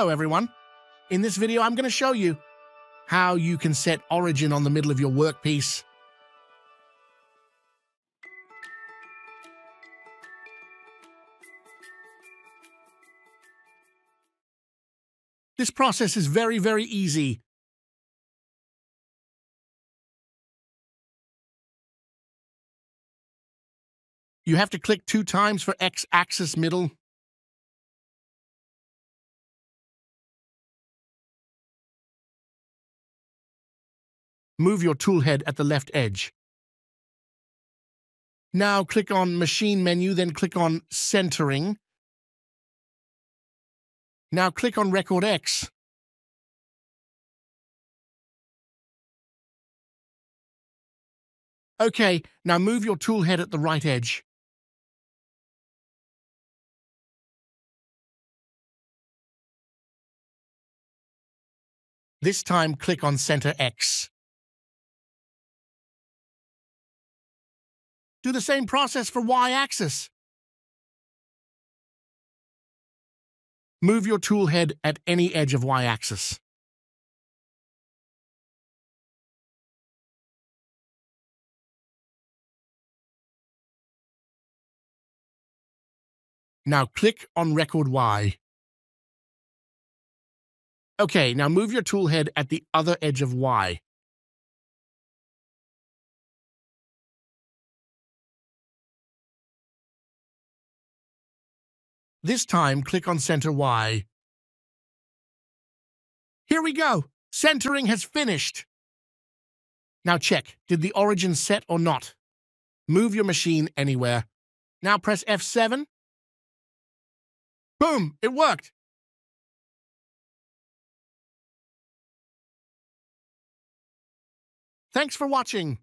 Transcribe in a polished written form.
Hello everyone. In this video I'm going to show you how you can set origin on the middle of your workpiece. This process is very easy. You have to click 2 times for X-axis middle. Move your tool head at the left edge. Now click on Machine menu, then click on Centering. Now click on Record X. Okay, now move your tool head at the right edge. This time click on Center X. Do the same process for Y-axis. Move your tool head at any edge of Y-axis. Now click on Record Y. Okay, now move your tool head at the other edge of Y. This time, click on Center Y. Here we go! Centering has finished! Now check, did the origin set or not? Move your machine anywhere. Now press F7. Boom! It worked! Thanks for watching!